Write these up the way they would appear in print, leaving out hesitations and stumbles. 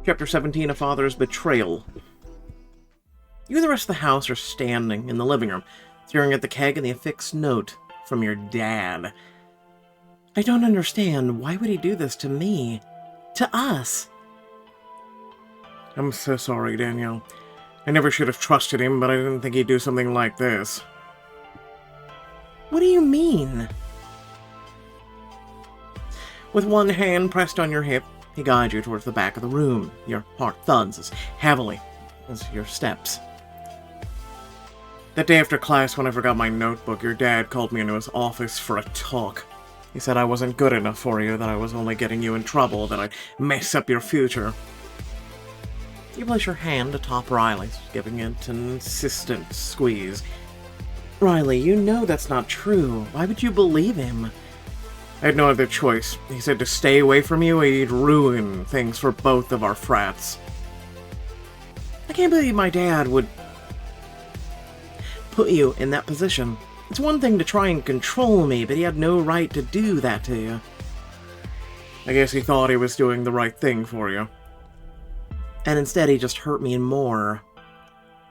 Chapter 17, A Father's Betrayal. You and the rest of the house are standing in the living room, staring at the keg and the affixed note from your dad. I don't understand. Why would he do this to me? To us? I'm so sorry, Danielle. I never should have trusted him, but I didn't think he'd do something like this. What do you mean? With one hand pressed on your hip, he guides you towards the back of the room. Your heart thuds as heavily as your steps. That day after class, when I forgot my notebook, your dad called me into his office for a talk. He said I wasn't good enough for you, that I was only getting you in trouble, that I'd mess up your future. You place your hand atop Riley's, giving it an insistent squeeze. Riley, you know that's not true. Why would you believe him? I had no other choice. He said to stay away from you, he'd ruin things for both of our frats. I can't believe my dad would put you in that position. It's one thing to try and control me, but he had no right to do that to you. I guess he thought he was doing the right thing for you. And instead he just hurt me more.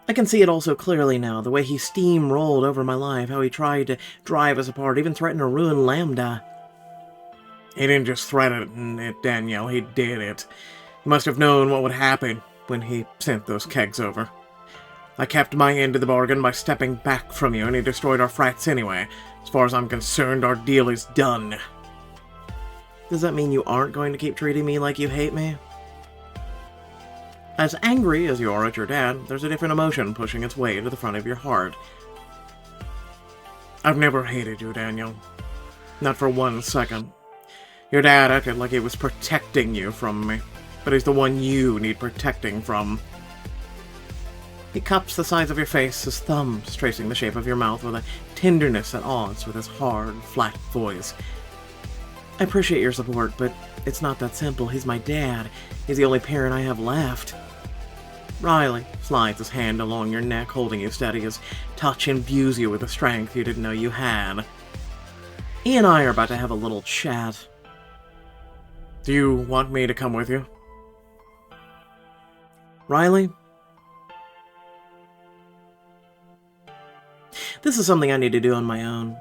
I can see it all so clearly now, the way he steamrolled over my life, how he tried to drive us apart, even threatened to ruin Lambda. He didn't just threaten it, Danielle, he did it. He must have known what would happen when he sent those kegs over. I kept my end of the bargain by stepping back from you, and he destroyed our frats anyway. As far as I'm concerned, our deal is done. Does that mean you aren't going to keep treating me like you hate me? As angry as you are at your dad, there's a different emotion pushing its way to the front of your heart. I've never hated you, Daniel. Not for 1 second. Your dad acted like he was protecting you from me, but he's the one you need protecting from. He cups the sides of your face, his thumbs tracing the shape of your mouth with a tenderness at odds with his hard, flat voice. I appreciate your support, but it's not that simple. He's my dad. He's the only parent I have left. Riley slides his hand along your neck, holding you steady. His touch imbues you with a strength you didn't know you had. He and I are about to have a little chat. Do you want me to come with you? Riley? This is something I need to do on my own.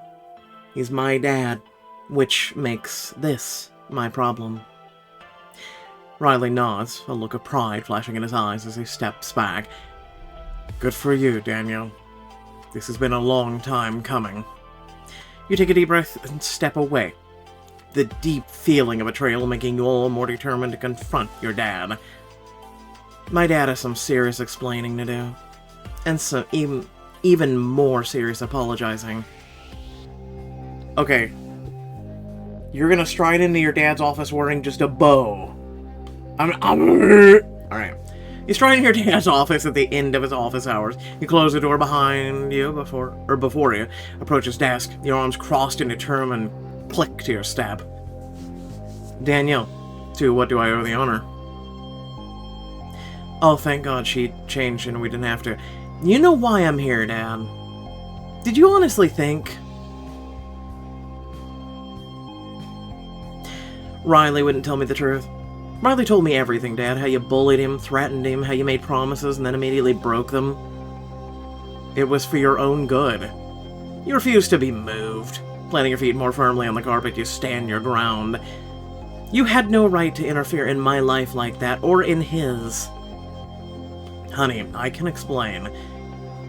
He's my dad, which makes this my problem. Riley nods, a look of pride flashing in his eyes as he steps back. Good for you, Daniel. This has been a long time coming. You take a deep breath and step away. The deep feeling of betrayal making you all more determined to confront your dad. My dad has some serious explaining to do. And some even more serious apologizing. Okay. You're gonna stride into your dad's office wearing just a bow. Alright. You stride into your dad's office at the end of his office hours. You close the door behind you before you approach his desk, your arms crossed in a determined click to your step. Danielle, to what do I owe the honor? Oh, thank God she changed and we didn't have to. You know why I'm here, Dad. Did you honestly think? Riley wouldn't tell me the truth. Riley told me everything, Dad. How you bullied him, threatened him, how you made promises and then immediately broke them. It was for your own good. You refused to be moved. Planting your feet more firmly on the carpet, you stand your ground. You had no right to interfere in my life like that, or in his. Honey, I can explain.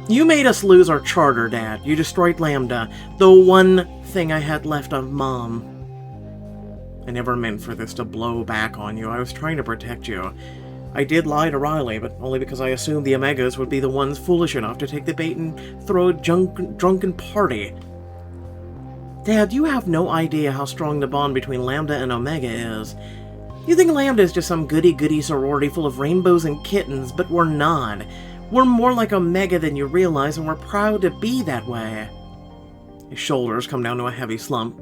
You made us lose our charter, Dad. You destroyed Lambda, the one thing I had left of Mom. I never meant for this to blow back on you. I was trying to protect you. I did lie to Riley, but only because I assumed the Omegas would be the ones foolish enough to take the bait and throw a drunken party. Dad, you have no idea how strong the bond between Lambda and Omega is. You think Lambda is just some goody-goody sorority full of rainbows and kittens, but we're not. We're more like Omega than you realize, and we're proud to be that way. His shoulders come down to a heavy slump.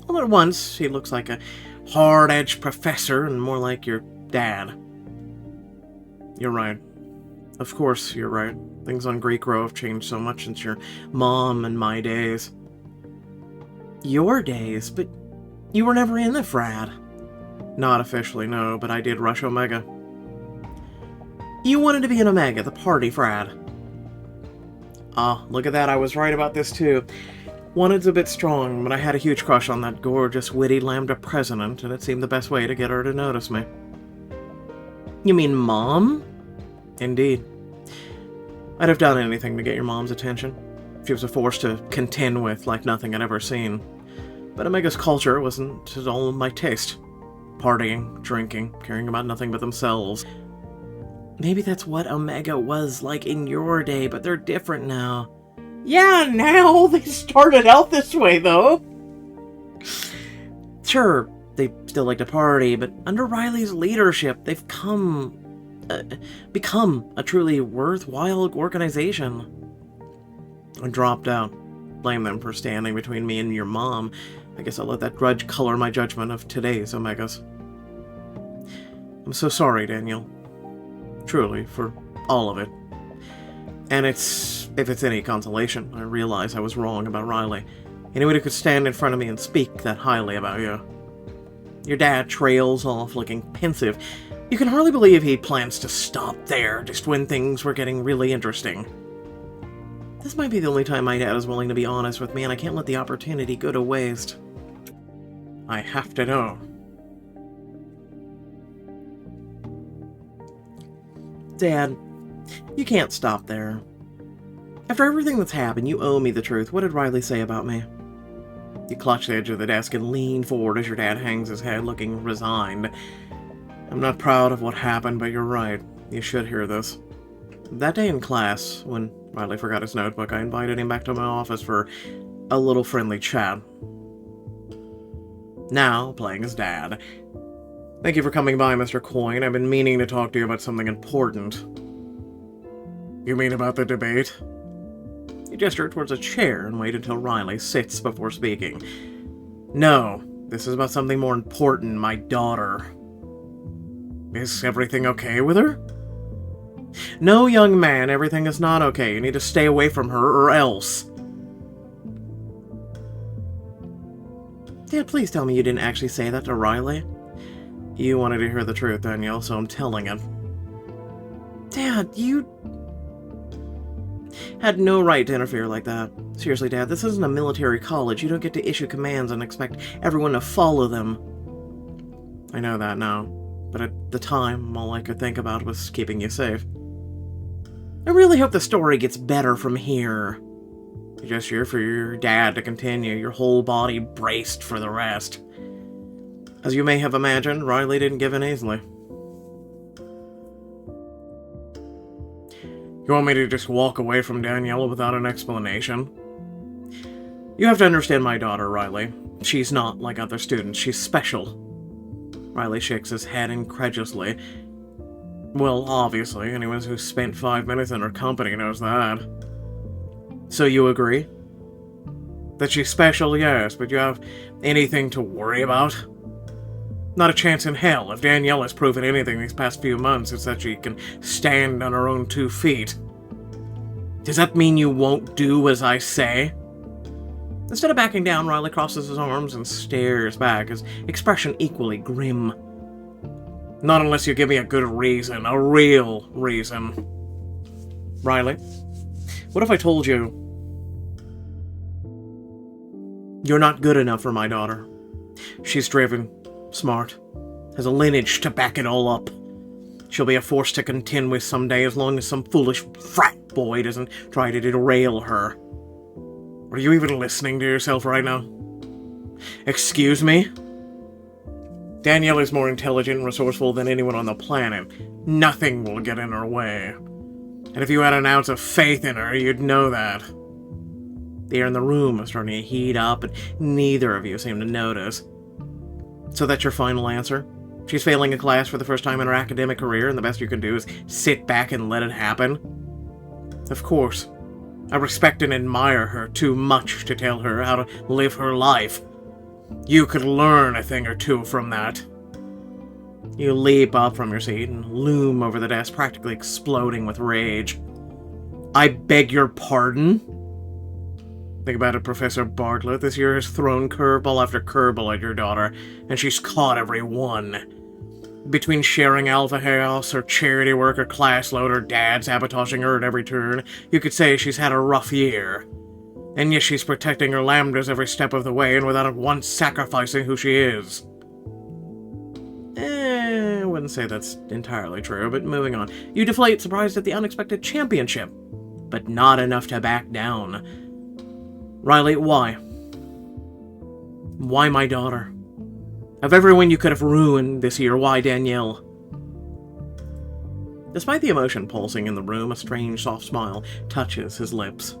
All at once, he looks like a hard-edged professor and more like your dad. You're right. Of course you're right. Things on Greek Row have changed so much since your mom and my days. Your days? But you were never in the frat. Not officially, no, but I did rush Omega. You wanted to be an Omega, the party frat. Ah, look at that, I was right about this too. Wanted's a bit strong, but I had a huge crush on that gorgeous, witty Lambda president, and it seemed the best way to get her to notice me. You mean Mom? Indeed. I'd have done anything to get your mom's attention. She was a force to contend with like nothing I'd ever seen. But Omega's culture wasn't at all my taste. Partying, drinking, caring about nothing but themselves. Maybe that's what Omega was like in your day, but they're different now. Yeah, now they started out this way, though. Sure, they still like to party, but under Riley's leadership, they've become a truly worthwhile organization. I dropped out. Blame them for standing between me and your mom. I guess I'll let that grudge color my judgment of today's Omegas. I'm so sorry, Daniel. Truly, for all of it. And if it's any consolation, I realize I was wrong about Riley. Anyone who could stand in front of me and speak that highly about you. Your dad trails off looking pensive. You can hardly believe he plans to stop there just when things were getting really interesting. This might be the only time my dad is willing to be honest with me, and I can't let the opportunity go to waste. I have to know. Dad, you can't stop there. After everything that's happened, you owe me the truth. What did Riley say about me? You clutch the edge of the desk and lean forward as your dad hangs his head, looking resigned. I'm not proud of what happened, but you're right. You should hear this. That day in class, when Riley forgot his notebook, I invited him back to my office for a little friendly chat. Now, playing his dad. Thank you for coming by, Mr. Coyne. I've been meaning to talk to you about something important. You mean about the debate? He gestured towards a chair and waited until Riley sits before speaking. No, this is about something more important, my daughter. Is everything okay with her? No, young man, everything is not okay. You need to stay away from her or else. Dad, please tell me you didn't actually say that to Riley. You wanted to hear the truth, Danielle, so I'm telling it. Dad, you had no right to interfere like that. Seriously, Dad, this isn't a military college. You don't get to issue commands and expect everyone to follow them. I know that now, but at the time, all I could think about was keeping you safe. I really hope the story gets better from here. You're just here for your dad to continue, your whole body braced for the rest. As you may have imagined, Riley didn't give in easily. You want me to just walk away from Daniela without an explanation? You have to understand my daughter, Riley. She's not like other students. She's special. Riley shakes his head incredulously. Well, obviously, anyone who's spent 5 minutes in her company knows that. So you agree? That she's special, yes, but you have anything to worry about? Not a chance in hell. If Danielle has proven anything these past few months, it's that she can stand on her own 2 feet. Does that mean you won't do as I say? Instead of backing down, Riley crosses his arms and stares back, his expression equally grim. Not unless you give me a good reason, a real reason. Riley, what if I told you you're not good enough for my daughter? She's driven, smart, has a lineage to back it all up. She'll be a force to contend with someday as long as some foolish frat boy doesn't try to derail her. Are you even listening to yourself right now? Excuse me? Danielle is more intelligent and resourceful than anyone on the planet. Nothing will get in her way. And if you had an ounce of faith in her, you'd know that. The air in the room is starting to heat up, and neither of you seem to notice. So that's your final answer? She's failing a class for the first time in her academic career, and the best you can do is sit back and let it happen? Of course. I respect and admire her too much to tell her how to live her life. You could learn a thing or two from that. You leap up from your seat and loom over the desk, practically exploding with rage. I beg your pardon? Think about it, Professor Bartlett. This year has thrown curveball after curveball at your daughter, and she's caught every one. Between sharing Alpha House, or charity work, or class load, or dad sabotaging her at every turn, you could say she's had a rough year. And yet she's protecting her lambdas every step of the way, and without once sacrificing who she is. I wouldn't say that's entirely true, but moving on. You deflate, surprised at the unexpected championship, but not enough to back down. Riley, why? Why my daughter? Of everyone you could have ruined this year, why Danielle? Despite the emotion pulsing in the room, a strange, soft smile touches his lips.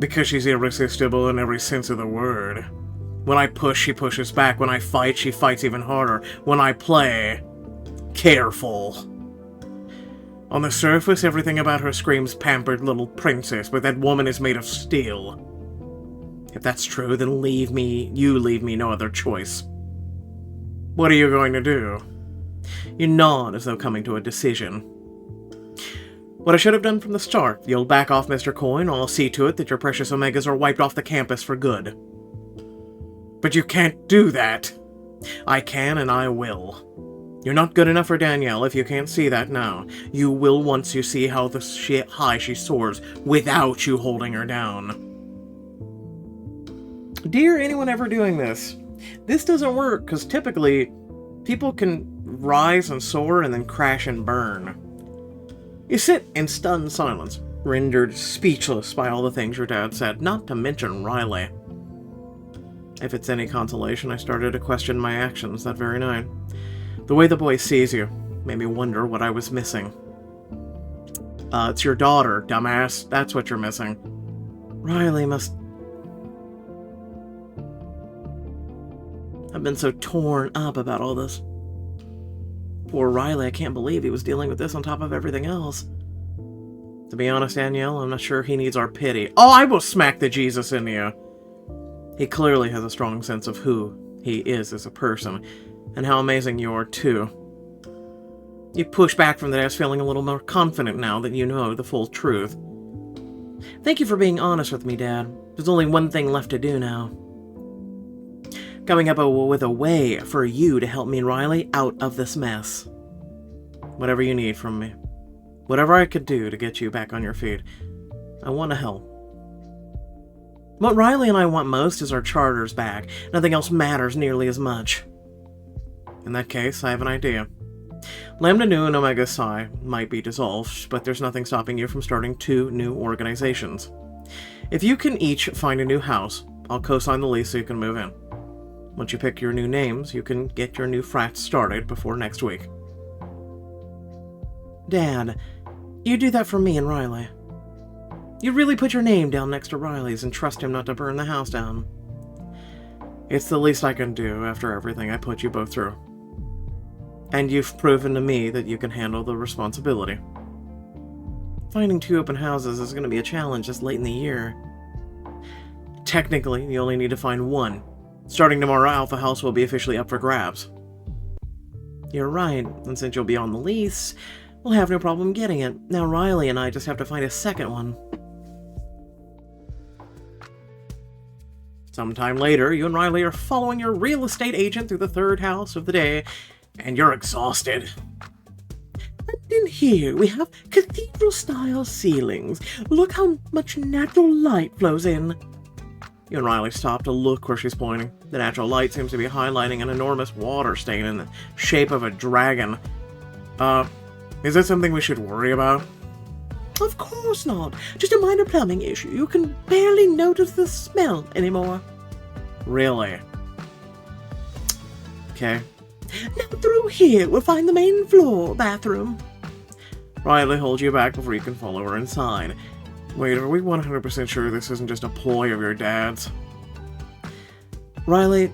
Because she's irresistible in every sense of the word. When I push, she pushes back. When I fight, she fights even harder. When I play, careful. On the surface, everything about her screams pampered little princess, but that woman is made of steel. If that's true, then you leave me no other choice. What are you going to do? You nod as though coming to a decision. What I should have done from the start. You'll back off, Mr. Coin, or I'll see to it that your precious Omegas are wiped off the campus for good. But you can't do that. I can and I will. You're not good enough for Danielle if you can't see that now. You will once you see how high she soars without you holding her down. Dear anyone ever doing this, this doesn't work because typically people can rise and soar and then crash and burn. You sit in stunned silence, rendered speechless by all the things your dad said, not to mention Riley. If it's any consolation, I started to question my actions that very night. The way the boy sees you made me wonder what I was missing. It's your daughter, dumbass. That's what you're missing. Riley must... I've been so torn up about all this. Poor Riley, I can't believe he was dealing with this on top of everything else. To be honest, Danielle, I'm not sure he needs our pity. Oh, I will smack the Jesus in you. He clearly has a strong sense of who he is as a person, and how amazing you are, too. You push back from the desk feeling a little more confident now that you know the full truth. Thank you for being honest with me, Dad. There's only one thing left to do now. Coming up with a way for you to help me and Riley out of this mess. Whatever you need from me. Whatever I could do to get you back on your feet. I want to help. What Riley and I want most is our charters back. Nothing else matters nearly as much. In that case, I have an idea. Lambda Nu and Omega Psi might be dissolved, but there's nothing stopping you from starting 2 new organizations. If you can each find a new house, I'll co-sign the lease so you can move in. Once you pick your new names, you can get your new frats started before next week. Dad, you do that for me and Riley. You really put your name down next to Riley's and trust him not to burn the house down. It's the least I can do after everything I put you both through. And you've proven to me that you can handle the responsibility. Finding 2 open houses is going to be a challenge this late in the year. Technically, you only need to find 1. Starting tomorrow, Alpha House will be officially up for grabs. You're right, and since you'll be on the lease, we'll have no problem getting it. Now Riley and I just have to find a second one. Sometime later, you and Riley are following your real estate agent through the 3rd house of the day, and you're exhausted. And in here, we have cathedral-style ceilings. Look how much natural light flows in. You and Riley stop to look where she's pointing. The natural light seems to be highlighting an enormous water stain in the shape of a dragon. Is that something we should worry about? Of course not. Just a minor plumbing issue. You can barely notice the smell anymore. Really? Okay. Now through here, we'll find the main floor bathroom. Riley holds you back before you can follow her inside. Wait, are we 100% sure this isn't just a ploy of your dad's? Riley...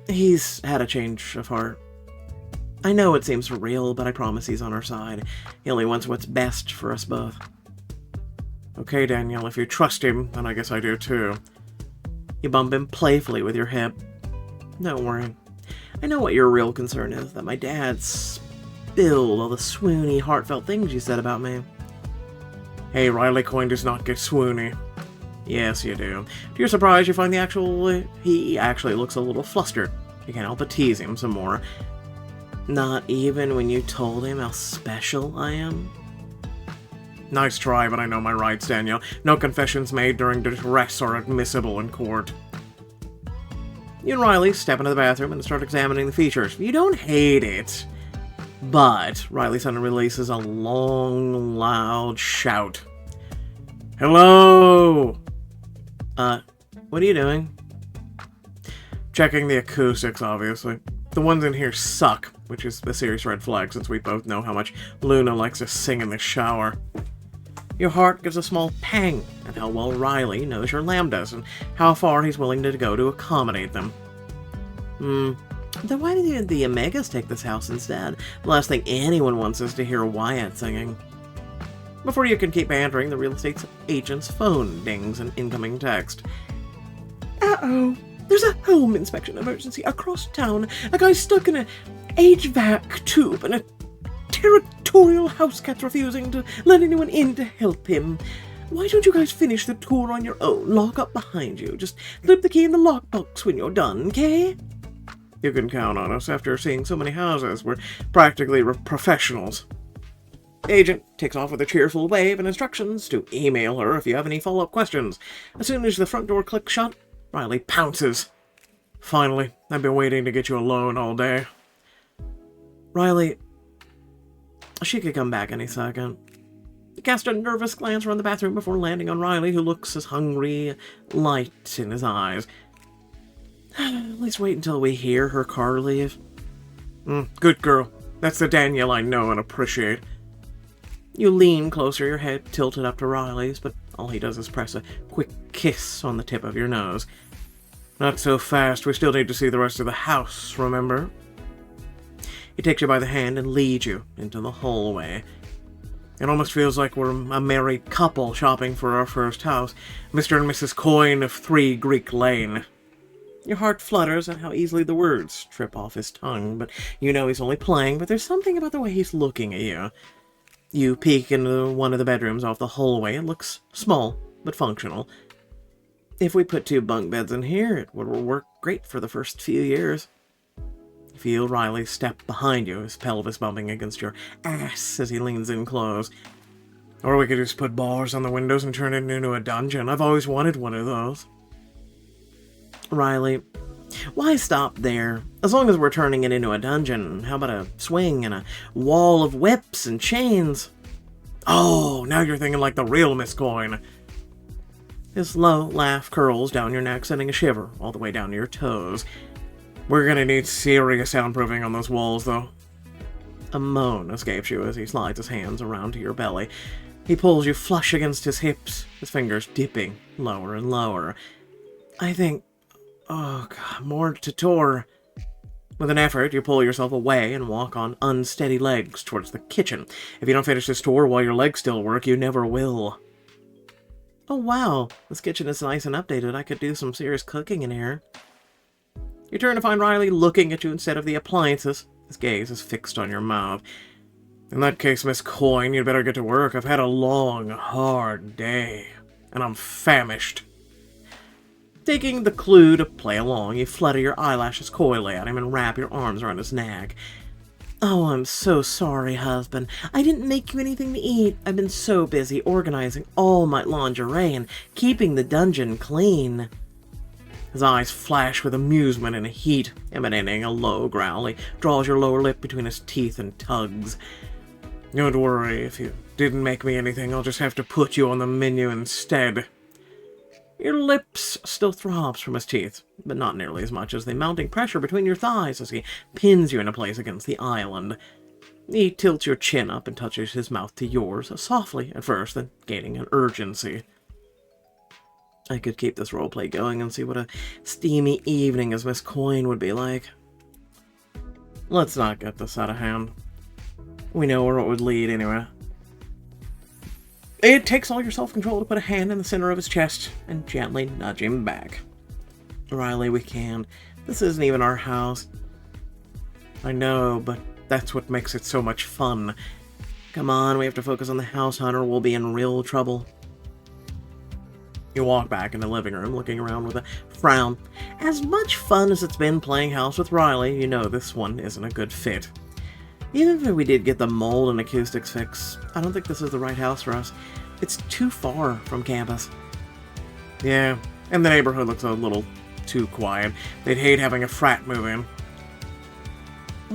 He's had a change of heart. I know it seems real, but I promise he's on our side. He only wants what's best for us both. Okay, Danielle, if you trust him, then I guess I do too. You bump him playfully with your hip. Don't worry. I know what your real concern is, that my dad spilled all the swoony, heartfelt things you said about me. Hey, Riley Coin does not get swoony. Yes, you do. To your surprise, you find he actually looks a little flustered. You can't help but tease him some more. Not even when you told him how special I am? Nice try, but I know my rights, Daniel. No confessions made during duress are admissible in court. You and Riley step into the bathroom and start examining the features. You don't hate it. But Riley suddenly releases a long, loud shout. Hello! What are you doing? Checking the acoustics, obviously. The ones in here suck, which is a serious red flag since we both know how much Luna likes to sing in the shower. Your heart gives a small pang at how well Riley knows your lambdas and how far he's willing to go to accommodate them. Then why did the Omegas take this house instead? The last thing anyone wants is to hear Wyatt singing. Before you can keep bantering, the real estate agent's phone dings an incoming text. Uh-oh. There's a home inspection emergency across town. A guy's stuck in an HVAC tube and a territorial house cat's refusing to let anyone in to help him. Why don't you guys finish the tour on your own? Lock up behind you. Just slip the key in the lockbox when you're done, okay? You can count on us. After seeing so many houses, we're practically professionals. The agent takes off with a cheerful wave and instructions to email her if you have any follow-up questions. As soon as the front door clicks shut, Riley pounces. Finally, I've been waiting to get you alone all day. Riley, she could come back any second. He cast a nervous glance around the bathroom before landing on Riley, who looks as hungry, light in his eyes. At least wait until we hear her car leave. Good girl. That's the Danielle I know and appreciate. You lean closer, your head tilted up to Riley's, but all he does is press a quick kiss on the tip of your nose. Not so fast. We still need to see the rest of the house, remember? He takes you by the hand and leads you into the hallway. It almost feels like we're a married couple shopping for our first house. Mr. and Mrs. Coyne of 3 Greek Lane. Your heart flutters at how easily the words trip off his tongue, but you know he's only playing, but there's something about the way he's looking at you. You peek into one of the bedrooms off the hallway. It looks small, but functional. If we put 2 bunk beds in here, it would work great for the first few years. You feel Riley step behind you, his pelvis bumping against your ass as he leans in close. Or we could just put bars on the windows and turn it into a dungeon. I've always wanted one of those. Riley, why stop there? As long as we're turning it into a dungeon, how about a swing and a wall of whips and chains? Oh, now you're thinking like the real Miss Coyne. His low laugh curls down your neck, sending a shiver all the way down to your toes. We're gonna need serious soundproofing on those walls, though. A moan escapes you as he slides his hands around to your belly. He pulls you flush against his hips, his fingers dipping lower and lower. I think... oh, God, more to tour. With an effort, you pull yourself away and walk on unsteady legs towards the kitchen. If you don't finish this tour while your legs still work, you never will. Oh, wow. This kitchen is nice and updated. I could do some serious cooking in here. You turn to find Riley looking at you instead of the appliances. His gaze is fixed on your mouth. In that case, Miss Coyne, you'd better get to work. I've had a long, hard day, and I'm famished. Taking the clue to play along, you flutter your eyelashes coyly at him and wrap your arms around his neck. Oh, I'm so sorry, husband. I didn't make you anything to eat. I've been so busy organizing all my lingerie and keeping the dungeon clean. His eyes flash with amusement and heat, emanating a low growl. He draws your lower lip between his teeth and tugs. Don't worry, if you didn't make me anything, I'll just have to put you on the menu instead. Your lips still throbs from his teeth, but not nearly as much as the mounting pressure between your thighs as he pins you into place against the island. He tilts your chin up and touches his mouth to yours, softly at first, then gaining an urgency. I could keep this roleplay going and see what a steamy evening as Miss Coyne would be like. Let's not get this out of hand. We know where it would lead anyway. It takes all your self-control to put a hand in the center of his chest and gently nudge him back. Riley, we can't. This isn't even our house. I know, but that's what makes it so much fun. Come on, we have to focus on the house hunt or we'll be in real trouble. You walk back in the living room, looking around with a frown. As much fun as it's been playing house with Riley, you know this one isn't a good fit. Even if we did get the mold and acoustics fixed, I don't think this is the right house for us. It's too far from campus. Yeah, and the neighborhood looks a little too quiet. They'd hate having a frat move in.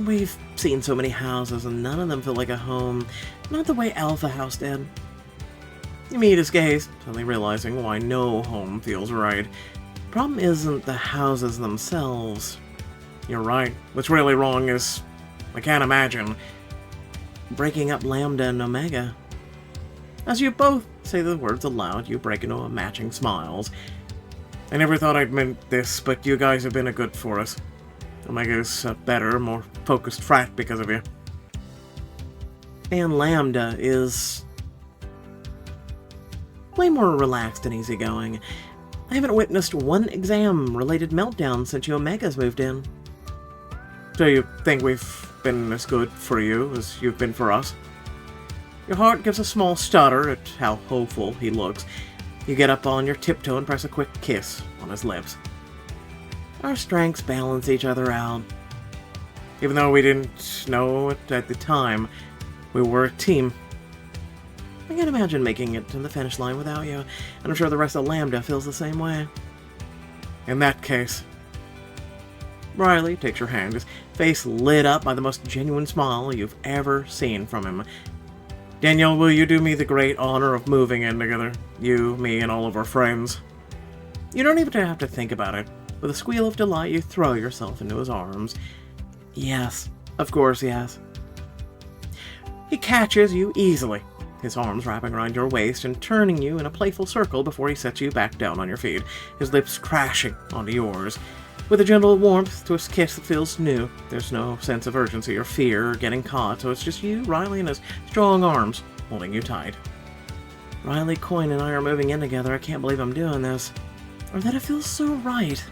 We've seen so many houses, and none of them feel like a home. Not the way Alpha House did. You meet his gaze, suddenly realizing why no home feels right. Problem isn't the houses themselves. You're right. What's really wrong is, I can't imagine, breaking up Lambda and Omega. As you both say the words aloud, you break into a matching smiles. I never thought I'd meant this, but you guys have been a good for us. Omega's a better, more focused frat because of you. And Lambda is way more relaxed and easygoing. I haven't witnessed one exam-related meltdown since you Omegas moved in. So you think we've been as good for you as you've been for us? Your heart gives a small stutter at how hopeful he looks. You get up on your tiptoe and press a quick kiss on his lips. Our strengths balance each other out. Even though we didn't know it at the time, we were a team. I can't imagine making it to the finish line without you, and I'm sure the rest of Lambda feels the same way. In that case... Riley takes your hand, his face lit up by the most genuine smile you've ever seen from him. Danielle, will you do me the great honor of moving in together? You, me, and all of our friends. You don't even have to think about it. With a squeal of delight, you throw yourself into his arms. Yes, of course, yes. He catches you easily, his arms wrapping around your waist and turning you in a playful circle before he sets you back down on your feet, his lips crashing onto yours. With a gentle warmth to his kiss that feels new, there's no sense of urgency or fear or getting caught, so it's just you, Riley, and his strong arms holding you tight. Riley, Coin, and I are moving in together. I can't believe I'm doing this. Or that it feels so right.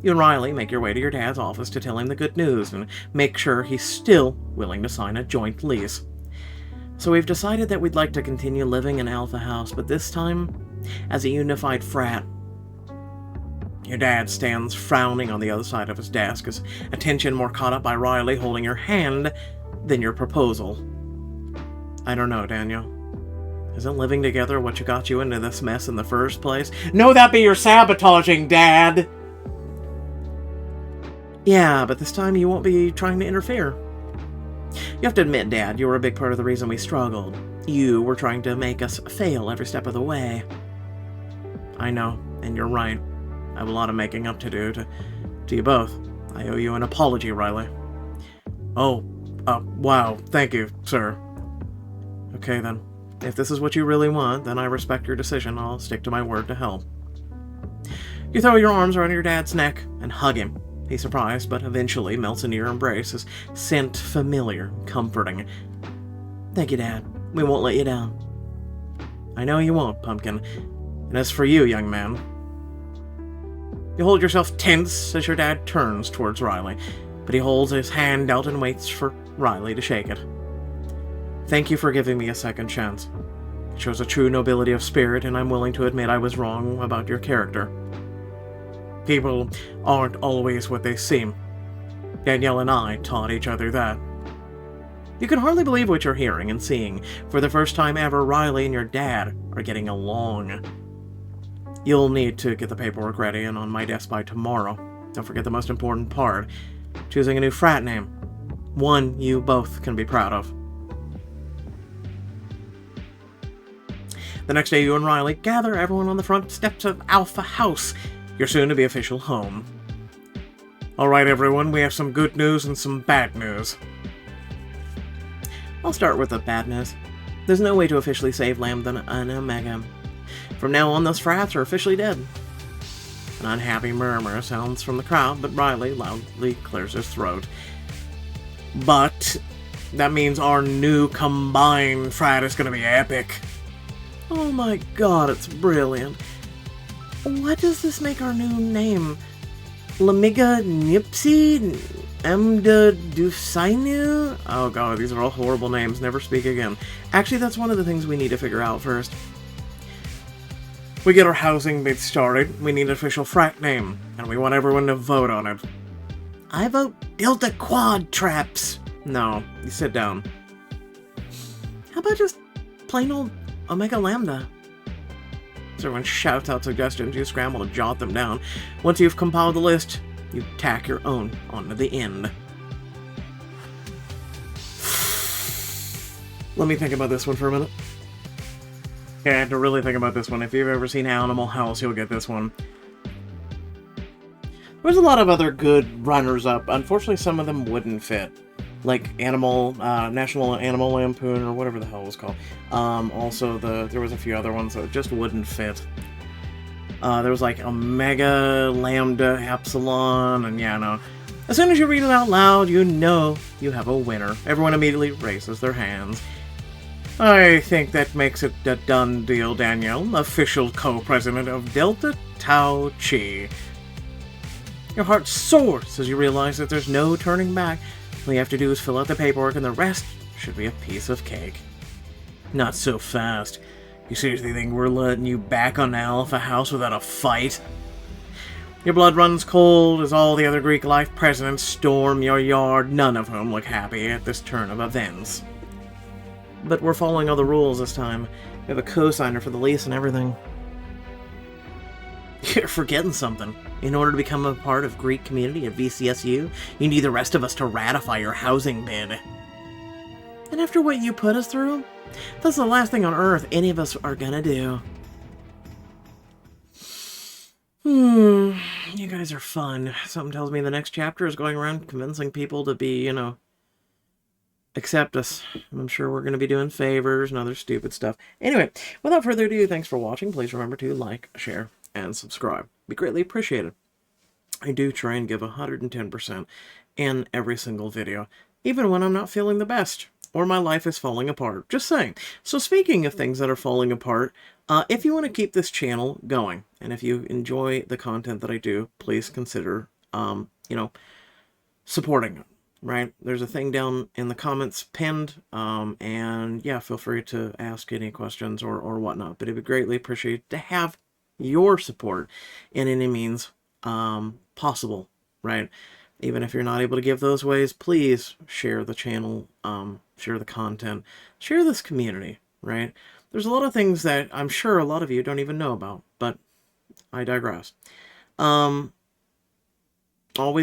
You and Riley make your way to your dad's office to tell him the good news and make sure he's still willing to sign a joint lease. So we've decided that we'd like to continue living in Alpha House, but this time as a unified frat. Your dad stands frowning on the other side of his desk, his attention more caught up by Riley holding your hand than your proposal. I don't know, Daniel. Isn't living together what got you into this mess in the first place? No, that be your sabotaging, Dad! Yeah, but this time you won't be trying to interfere. You have to admit, Dad, you were a big part of the reason we struggled. You were trying to make us fail every step of the way. I know, and you're right. I have a lot of making up to do to you both. I owe you an apology, Riley. Oh, wow, thank you, sir. Okay, then. If this is what you really want, then I respect your decision. I'll stick to my word to help. You throw your arms around your dad's neck and hug him. He's surprised, but eventually melts into your embrace, his scent familiar, comforting. Thank you, Dad. We won't let you down. I know you won't, Pumpkin. And as for you, young man... You hold yourself tense as your dad turns towards Riley, but he holds his hand out and waits for Riley to shake it. Thank you for giving me a second chance. It shows a true nobility of spirit, and I'm willing to admit I was wrong about your character. People aren't always what they seem. Danielle and I taught each other that. You can hardly believe what you're hearing and seeing. For the first time ever, Riley and your dad are getting along. You'll need to get the paperwork ready and on my desk by tomorrow. Don't forget the most important part. Choosing a new frat name. One you both can be proud of. The next day, you and Riley gather everyone on the front steps of Alpha House, your soon-to-be official home. Alright everyone, we have some good news and some bad news. I'll start with the bad news. There's no way to officially save Lambda and Omega. From now on, those frats are officially dead. An unhappy murmur sounds from the crowd, but Riley loudly clears his throat. But that means our new combined frat is going to be epic. Oh my god, it's brilliant. What does this make our new name? Lamiga Nipsey? Emda Dusainu? Oh god, these are all horrible names. Never speak again. Actually, that's one of the things we need to figure out first. we get our housing bid started, we need an official frat name, and we want everyone to vote on it. I vote Delta Quad Traps. No, you sit down. How about just plain old Omega Lambda? So everyone shouts out suggestions, you scramble to jot them down. Once you've compiled the list, you tack your own onto the end. Let me think about this one for a minute. Yeah, I had to really think about this one. If you've ever seen Animal House, you'll get this one. There's a lot of other good runners-up. Unfortunately, some of them wouldn't fit. Like National Animal Lampoon, or whatever the hell it was called. Also, there was a few other ones that just wouldn't fit. There was like Omega, Lambda, Epsilon, and yeah, no. As soon as you read it out loud, you know you have a winner. Everyone immediately raises their hands. I think that makes it a done deal, Danielle, official co-president of Delta Tau Chi. Your heart soars as you realize that there's no turning back. All you have to do is fill out the paperwork and the rest should be a piece of cake. Not so fast. You seriously think we're letting you back on Alpha House without a fight? Your blood runs cold as all the other Greek life presidents storm your yard, none of whom look happy at this turn of events. But we're following all the rules this time. We have a co-signer for the lease and everything. You're forgetting something. In order to become a part of Greek community at VCSU, you need the rest of us to ratify your housing bid. And after what you put us through, that's the last thing on earth any of us are gonna do. You guys are fun. Something tells me the next chapter is going around convincing people to be, accept us. I'm sure we're going to be doing favors and other stupid stuff. Anyway, without further ado, thanks for watching. Please remember to like, share, and subscribe. Be greatly appreciated. I do try and give 110% in every single video, even when I'm not feeling the best, or my life is falling apart. Just saying. So speaking of things that are falling apart, if you want to keep this channel going, and if you enjoy the content that I do, please consider, supporting it. Right? There's a thing down in the comments pinned, and yeah, feel free to ask any questions or whatnot, but it would be greatly appreciated to have your support in any means possible, right? Even if you're not able to give those ways, please share the channel, share the content, share this community, right? There's a lot of things that I'm sure a lot of you don't even know about, but I digress. Always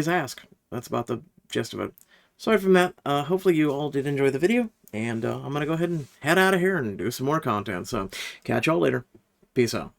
ask. That's about the gist of it. Aside from that, hopefully you all did enjoy the video, and I'm going to go ahead and head out of here and do some more content. So, catch y'all later. Peace out.